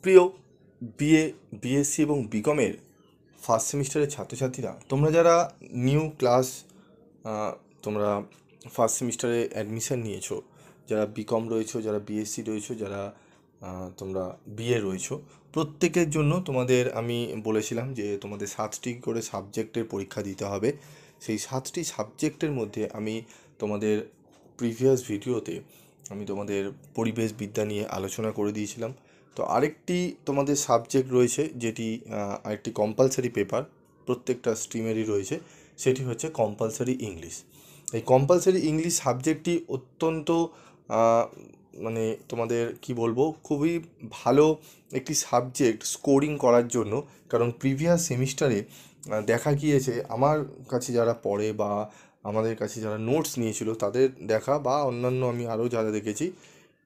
প্রিয় BA, BSc এবং বিকমের first সেমিস্টারের ছাত্রছাত্রীরা, তোমরা যারা নিউ ক্লাস তোমরা ফার্স্ট সেমিস্টারে অ্যাডমিশান নিয়েছো, যারা বিকম রয়েছো, যারা বিএসসি রয়েছো, যারা তোমরা বিএ রয়েছো, প্রত্যেকের জন্য তোমাদের আমি বলেছিলাম যে তোমাদের 7টি করে সাবজেক্টের পরীক্ষা দিতে হবে। সেই 7টি সাবজেক্টের মধ্যে আমি তোমাদের প্রিভিয়াস ভিডিওতে আমি তোমাদের পরিবেশ বিদ্যা নিয়ে আলোচনা করে দিয়েছিলাম। তো আরেকটি তোমাদের সাবজেক্ট রয়েছে যেটি আরেকটি কম্পালসারি পেপার প্রত্যেকটা স্ট্রিমেরই রয়েছে, সেটি হচ্ছে কম্পালসারি ইংলিশ। এই কম্পালসারি ইংলিশ সাবজেক্টটি অত্যন্ত মানে তোমাদের কি বলবো, খুবই ভালো একটি সাবজেক্ট স্কোরিং করার জন্য। কারণ প্রিভিয়াস সেমিস্টারে দেখা গিয়েছে আমার কাছে যারা পড়ে বা আমাদের কাছে যারা নোটস নিয়েছিল তাদের দেখা বা অন্যান্য আমি আরও যারা দেখেছি,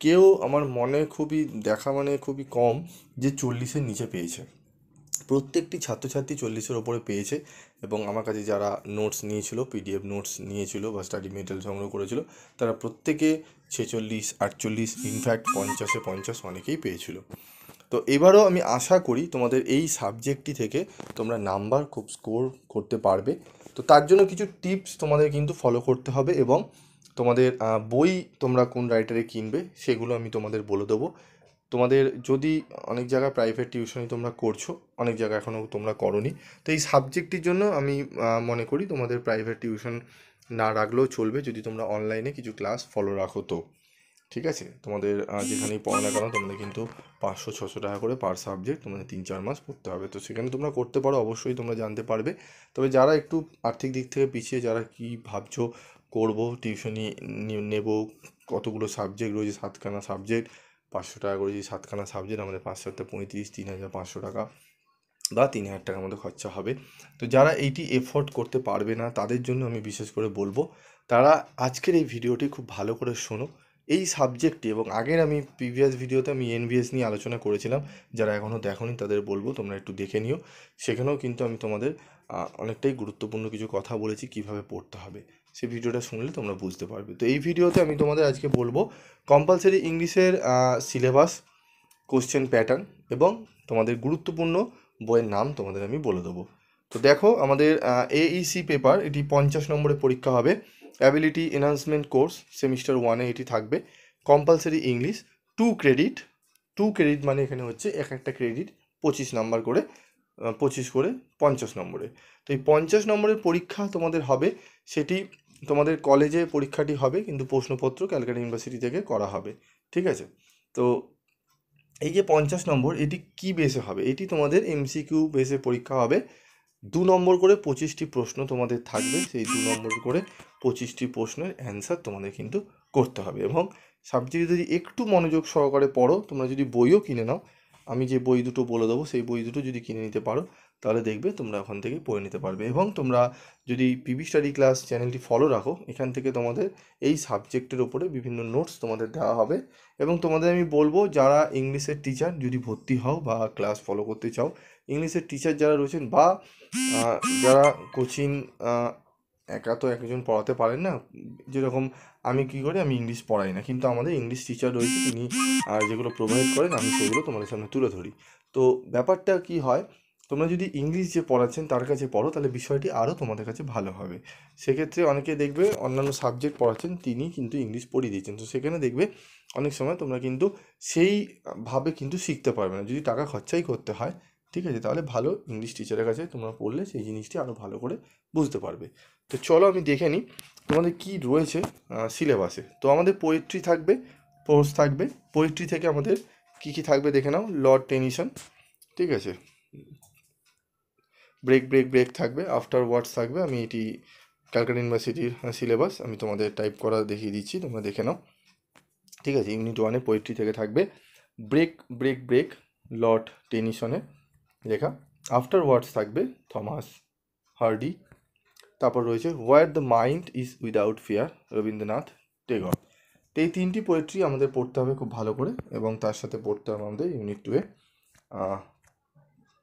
কেউ আমার মনে খুবই দেখা মানে খুবই কম যে 40-এর নিচে পেয়েছে। প্রত্যেকটি ছাত্রছাত্রী 40-এর ওপরে পেয়েছে। এবং আমার কাছে যারা নোটস নিয়েছিল, পিডিএফ নোটস নিয়েছিল বা স্টাডি মেটেরিয়াল সংগ্রহ করেছিল, তারা প্রত্যেকে 46, 48, ইনফ্যাক্ট 50-এ 50 অনেকেই পেয়েছিল। তো এবারও আমি আশা করি তোমাদের এই সাবজেক্টটি থেকে তোমরা নাম্বার খুব স্কোর করতে পারবে। তো তার জন্য কিছু টিপস তোমাদের কিন্তু ফলো করতে হবে, এবং তোমাদের বই তোমরা কোন রাইটারে কিনবে সেগুলো আমি তোমাদের বলে দেবো। তোমাদের যদি অনেক জায়গায় প্রাইভেট টিউশনি তোমরা করছো, অনেক জায়গায় এখনও তোমরা করোনি, তো এই সাবজেক্টটির জন্য আমি মনে করি তোমাদের প্রাইভেট টিউশন না রাখলেও চলবে যদি তোমরা অনলাইনে কিছু ক্লাস ফলো রাখো। তো ঠিক আছে, তোমাদের যেখানেই পড়ো না কেন তোমাদের কিন্তু 500-600 টাকা করে পার সাবজেক্ট তোমাদের 3-4 মাস পড়তে হবে। তো সেখানে তোমরা করতে পারো, অবশ্যই তোমরা জানতে পারবে। তবে যারা একটু আর্থিক দিক থেকে পিছিয়ে, যারা কি ভাবছো করবো টিউশনি নেব, কতগুলো সাবজেক্ট রয়েছে, 7খানা সাবজেক্ট, 500 টাকা করে, যে 7খানা সাবজেক্ট আমাদের 5-7টা 35, 3,500 টাকা বা 3,000 টাকার মতো খরচা হবে। তো যারা এইটি এফোর্ড করতে পারবে না তাদের জন্য আমি বিশেষ করে বলবো, তারা আজকের এই ভিডিওটি খুব ভালো করে শোনো। এই সাবজেক্টটি, এবং আগের আমি প্রিভিয়াস ভিডিওতে আমি এনভিএস নিয়ে আলোচনা করেছিলাম, যারা এখনও দেখোনি তাদের বলবো তোমরা একটু দেখে নিও। সেখানেও কিন্তু আমি তোমাদের অনেকটাই গুরুত্বপূর্ণ কিছু কথা বলেছি কিভাবে পড়তে হবে, সেই ভিডিওটা শুনলে তোমরা বুঝতে পারবে। তো এই ভিডিওতে আমি তোমাদের আজকে বলবো কম্পালসারি ইংলিশের সিলেবাস, কোশ্চেন প্যাটার্ন এবং তোমাদের গুরুত্বপূর্ণ বইয়ের নাম তোমাদের আমি বলে দেবো। তো দেখো, আমাদের এইসি পেপার, এটি 50 নম্বরের পরীক্ষা হবে। অ্যাবিলিটি এনহান্সমেন্ট কোর্স সেমিস্টার 1-এ এটি থাকবে। কম্পালসারি ইংলিশ 2 ক্রেডিট, 2 ক্রেডিট মানে এখানে হচ্ছে এক একটা ক্রেডিট 25 নাম্বার করে, 25 করে 50 নম্বরে। তো এই 50 নম্বরের পরীক্ষা তোমাদের হবে, সেটি তোমাদের কলেজে পরীক্ষাটি হবে, কিন্তু প্রশ্নপত্র ক্যালকাটা ইউনিভার্সিটি থেকে করা হবে। ঠিক আছে, তো এই যে 50 নম্বর, এটি কি বেসে হবে? এটি তোমাদের এমসিকিউ বেসে পরীক্ষা হবে। 2 নম্বর করে 25টি প্রশ্ন তোমাদের থাকবে, সেই 2 নম্বর করে 25টি প্রশ্নের অ্যান্সার তোমাদের কিন্তু করতে হবে। এবং সাবজেক্টে যদি একটু মনোযোগ সহকারে পড়ো, তোমরা যদি বইও কিনে নাও, আমি যে বই দুটো বলে দেবো সেই বই দুটো যদি কিনে নিতে পারো, তাহলে দেখবে তোমরা ওখান থেকে পড়ে নিতে পারবে। এবং তোমরা যদি পিবি স্টাডি ক্লাস চ্যানেলটি ফলো রাখো, এখান থেকে তোমাদের এই সাবজেক্টের ওপরে বিভিন্ন নোটস তোমাদের দেওয়া হবে। এবং তোমাদের আমি বলবো, যারা ইংলিশের টিচার যদি ভর্তি হও বা ক্লাস ফলো করতে চাও, ইংলিশের টিচার যারা রয়েছেন বা যারা কোচিং, একা তো একজন পড়াতে পারেন না, যেরকম আমি কী করি, আমি ইংলিশ পড়াই না, কিন্তু আমাদের ইংলিশ টিচার রয়েছে, তিনি যেগুলো প্রোভাইড করেন আমি সেগুলো তোমাদের সামনে তুলে ধরি। তো ব্যাপারটা কি হয়, তোমরা যদি ইংলিশ যে পড়াচ্ছেন তার কাছে পড়ো, তাহলে বিষয়টি আরও তোমাদের কাছে ভালো হবে। সেক্ষেত্রে অনেকে দেখবে অন্যান্য সাবজেক্ট পড়াচ্ছেন, তিনি কিন্তু ইংলিশ পড়িয়ে দিচ্ছেন, তো সেখানে দেখবে অনেক সময় তোমরা কিন্তু সেইভাবে কিন্তু শিখতে পারবে না, যদি টাকা খরচাই করতে হয়। ঠিক আছে, তাহলে ভালো ইংলিশ টিচারের কাছে তোমরা পড়লে সেই জিনিসটি আরও ভালো করে বুঝতে পারবে। তো চলো আমি দেখে নিই তোমাদের কি রয়েছে সিলেবাসে। তো আমাদের পোয়েট্রি থাকবে, পোর্স থাকবে। পোয়েট্রি থেকে আমাদের কি কি থাকবে দেখে নাও। লর্ড টেনিসন, ঠিক আছে, ব্রেক ব্রেক ব্রেক থাকবে, আফটার ওয়ার্ডস থাকবে। আমি এটি ক্যালকাটা ইউনিভার্সিটির সিলেবাস আমি তোমাদের টাইপ করা দেখিয়ে দিচ্ছি, তোমরা দেখে নাও। ঠিক আছে, ইউনিট 1-এ পোয়েট্রি থেকে থাকবে ব্রেক ব্রেক ব্রেক, লর্ড টেনিসনের লেখা। আফটার ওয়ার্ডস থাকবে থমাস হার্ডি। তারপর রয়েছে where the mind is without fear, Rabindranath Tagore. তো এই 3টি পোয়েট্রি আমাদের পড়তে হবে খুব ভালো করে। এবং তার সাথে পড়তে হবে আমাদের ইউনিট 2-এ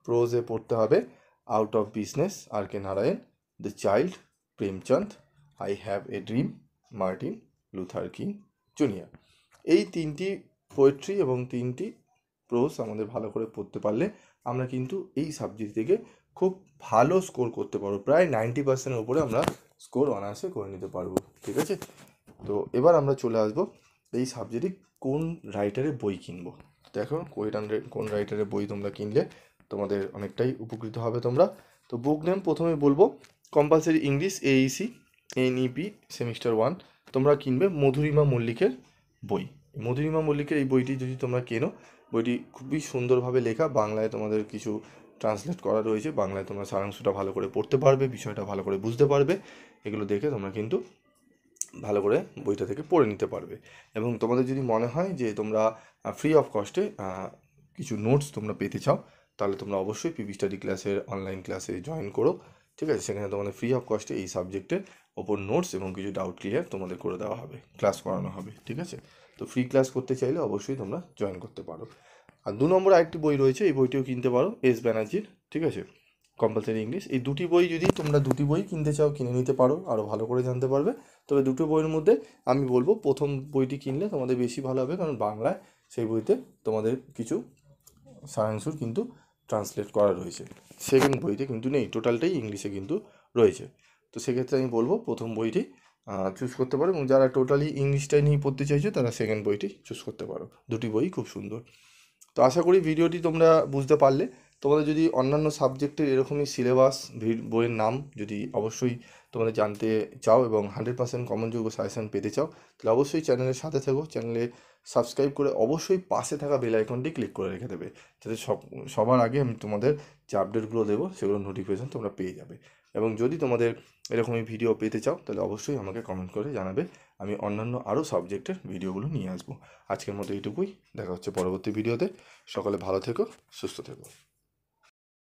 প্রোজে পড়তে হবে out of business, R K Narayan, the child, Premchand, I have a dream, Martin Luther King junior. এই 3টি পোয়েট্রি এবং 3টি প্রোস আমাদের ভালো করে পড়তে পারলে আমরা কিন্তু এই সাবজেক্ট থেকে খুব ভালো স্কোর করতে পারবো, প্রায় 90%-এর উপরে আমরা স্কোর অনায়াসে করে নিতে পারবো। ঠিক আছে, তো এবার আমরা চলে আসবো এই সাবজেক্টে কোন রাইটারের বই কিনবো। দেখো কোন রাইটারের বই তোমরা কিনলে তোমাদের অনেকটাই উপকৃত হবে তোমরা। তো বুক নেম প্রথমে বলবো, compulsory English AEC NEP semester 1 তোমরা কিনবে মধুরিমা মল্লিকের বই। মধুরিমা মল্লিকের এই বইটি যদি তোমরা কেনো, বইটি খুবই সুন্দরভাবে লেখা, বাংলায় তোমাদের কিছু ট্রান্সলেট করা রয়েছে, বাংলায় তোমরা সারাংশটা ভালো করে পড়তে পারবে, বিষয়টা ভালো করে বুঝতে পারবে। এগুলো দেখে তোমরা কিন্তু ভালো করে বইটা থেকে পড়ে নিতে পারবে। এবং তোমাদের যদি মনে হয় যে তোমরা ফ্রি অফ কস্টে কিছু নোটস তোমরা পেতে চাও, তাহলে তোমরা অবশ্যই পিপি স্টাডি ক্লাসের অনলাইন ক্লাসে জয়েন করো। ঠিক আছে, সেখানে তোমাদের ফ্রি অফ কস্টে এই সাবজেক্টের ওপর নোটস এবং কিছু ডাউট ক্লিয়ার তোমাদের করে দেওয়া হবে, ক্লাস করানো হবে। ঠিক আছে, তো ফ্রি ক্লাস করতে চাইলে অবশ্যই তোমরা জয়েন করতে পারো। আর 2 নম্বর আরেকটি বই রয়েছে, এই বইটিও কিনতে পারো, এস ব্যানার্জির। ঠিক আছে, কম্পালসারি ইংলিশ। এই দুটি বই যদি তোমরা দুটি বই কিনতে চাও কিনে নিতে পারো, আরও ভালো করে জানতে পারবে। তবে দুটো বইয়ের মধ্যে আমি বলবো প্রথম বইটি কিনলে তোমাদের বেশি ভালো হবে, কারণ বাংলায় সেই বইতে তোমাদের কিছু সারাংশ কিন্তু ট্রান্সলেট করা রয়েছে। সেকেন্ড বইতে কিন্তু নেই, টোটালটাই ইংলিশে কিন্তু রয়েছে। তো সেক্ষেত্রে আমি বলবো প্রথম বইটি চুজ করতে পারো, এবং যারা টোটালি ইংলিশটাই নিয়ে পড়তে চাইছো তারা সেকেন্ড বইটি চুজ করতে পারো। দুটি বই খুব সুন্দর। তো আশা করি ভিডিওটি তোমরা বুঝতে পারলে। তোমাদের যদি অন্যান্য সাবজেক্টের এরকমই সিলেবাস বইয়ের নাম যদি অবশ্যই তোমাদের জানতে চাও এবং 100% কমনযোগ্য সাজেশন পেতে চাও, তাহলে অবশ্যই চ্যানেলের সাথে থাকো, চ্যানেলে সাবস্ক্রাইব করে অবশ্যই পাশে থাকা বেল আইকনটি ক্লিক করে রেখে দেবে, যাতে সবার আগে আমি তোমাদের যে আপডেটগুলো দেবো সেগুলো নোটিফিকেশান তোমরা পেয়ে যাবে। এবং যদি তোমাদের এরকমই ভিডিও পেতে চাও তাহলে অবশ্যই আমাকে কমেন্ট করে জানাবে, আমি অন্যান্য আরও সাবজেক্টের ভিডিওগুলো নিয়ে আসবো। আজকের মতো এইটুকুই, দেখা হচ্ছে পরবর্তী ভিডিওতে। সকলে ভালো থেকো, সুস্থ থেকো।